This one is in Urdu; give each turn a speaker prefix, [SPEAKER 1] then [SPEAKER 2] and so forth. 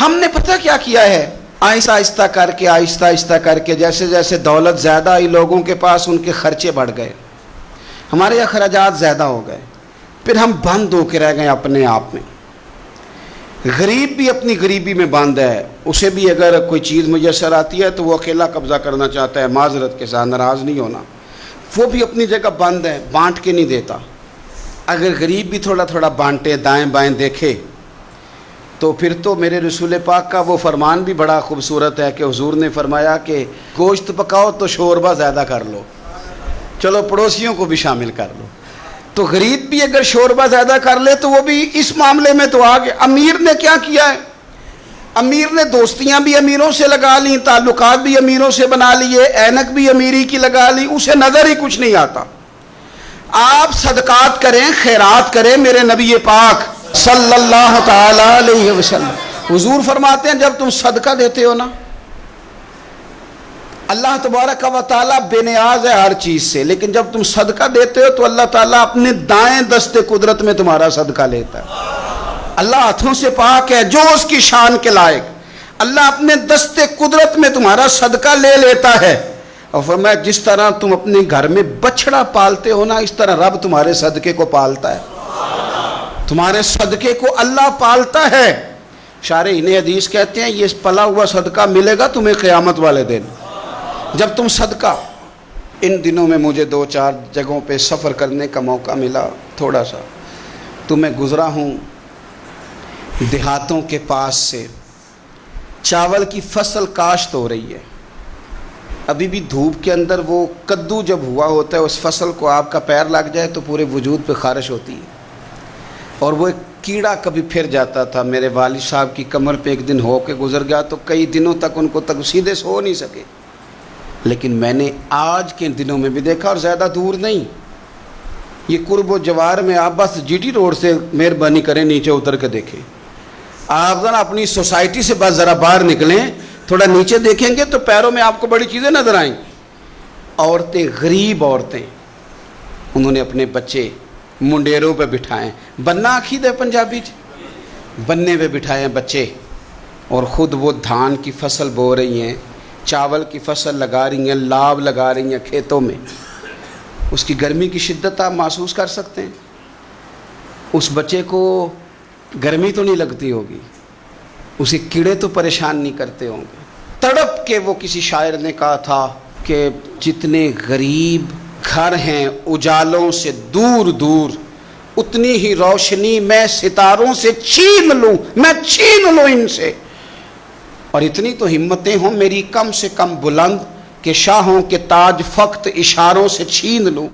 [SPEAKER 1] ہم نے پتہ کیا کیا ہے، آہستہ آہستہ کر کے جیسے جیسے دولت زیادہ آئی لوگوں کے پاس، ان کے خرچے بڑھ گئے، ہمارے اخراجات زیادہ ہو گئے، پھر ہم بند ہو کے رہ گئے اپنے آپ میں۔ غریب بھی اپنی غریبی میں بند ہے، اسے بھی اگر کوئی چیز میسر آتی ہے تو وہ اکیلا قبضہ کرنا چاہتا ہے، معذرت کے ساتھ، ناراض نہیں ہونا، وہ بھی اپنی جگہ بند ہے، بانٹ کے نہیں دیتا۔ اگر غریب بھی تھوڑا تھوڑا بانٹے، دائیں بائیں دیکھے، تو پھر تو میرے رسول پاک کا وہ فرمان بھی بڑا خوبصورت ہے کہ حضور نے فرمایا کہ گوشت پکاؤ تو شوربہ زیادہ کر لو، چلو پڑوسیوں کو بھی شامل کر لو۔ تو غریب بھی اگر شوربہ زیادہ کر لے تو وہ بھی اس معاملے میں تو آگے۔ امیر نے کیا کیا ہے؟ امیر نے دوستیاں بھی امیروں سے لگا لیں، تعلقات بھی امیروں سے بنا لیے، اینک بھی امیری کی لگا لی، اسے نظر ہی کچھ نہیں آتا۔ آپ صدقات کریں، خیرات کریں، میرے نبی پاک صلی اللہ تعالی علیہ وسلم حضور فرماتے ہیں جب تم صدقہ دیتے ہو نا، اللہ تبارک و تعالیٰ بے نیاز ہے ہر چیز سے، لیکن جب تم صدقہ دیتے ہو تو اللہ تعالیٰ اپنے دائیں دست قدرت میں تمہارا صدقہ لیتا ہے۔ اللہ ہاتھوں سے پاک ہے جو اس کی شان کے لائق، اللہ اپنے دست قدرت میں تمہارا صدقہ لے لیتا ہے۔ اور فرمایا جس طرح تم اپنے گھر میں بچڑا پالتے ہو نا، اس طرح رب تمہارے صدقے کو پالتا ہے، تمہارے صدقے کو اللہ پالتا ہے۔ شارحین حدیث کہتے ہیں یہ پلا ہوا صدقہ ملے گا تمہیں قیامت والے دن۔ جب تم صدقہ، ان دنوں میں مجھے 2-4 جگہوں پہ سفر کرنے کا موقع ملا، تھوڑا سا تو میں گزرا ہوں دیہاتوں کے پاس سے، چاول کی فصل کاشت ہو رہی ہے، ابھی بھی دھوپ کے اندر وہ کدو جب ہوا ہوتا ہے اس فصل کو آپ کا پیر لگ جائے تو پورے وجود پہ خارش ہوتی ہے، اور وہ ایک کیڑا کبھی پھر جاتا تھا۔ میرے والد صاحب کی کمر پہ ایک دن ہو کے گزر گیا تو کئی دنوں تک ان کو سیدھے سو نہیں سکے، لیکن میں نے آج کے دنوں میں بھی دیکھا، اور زیادہ دور نہیں، یہ قرب و جوار میں آپ بس جی ٹی روڈ سے مہربانی کریں نیچے اتر کے دیکھیں، آپ ذرا اپنی سوسائٹی سے بس ذرا باہر نکلیں، تھوڑا نیچے دیکھیں گے تو پیروں میں آپ کو بڑی چیزیں نظر آئیں۔ عورتیں، غریب عورتیں، انہوں نے اپنے بچے منڈیروں پہ بٹھائے، بننا عقید ہے پنجابی بننے پہ بٹھائے ہیں بچے، اور خود وہ دھان کی فصل بو رہی ہیں، چاول کی فصل لگا رہی ہیں، لاب لگا رہی ہیں کھیتوں میں۔ اس کی گرمی کی شدت آپ محسوس کر سکتے ہیں، اس بچے کو گرمی تو نہیں لگتی ہوگی، اسے کیڑے تو پریشان نہیں کرتے ہوں گے۔ تڑپ کے وہ کسی شاعر نے کہا تھا کہ جتنے غریب گھر ہیں اجالوں سے دور دور، اتنی ہی روشنی میں ستاروں سے چھین لوں، میں چھین لوں ان سے، اور اتنی تو ہمتیں ہوں میری کم سے کم بلند کہ شاہوں کے تاج فقط اشاروں سے چھین لوں۔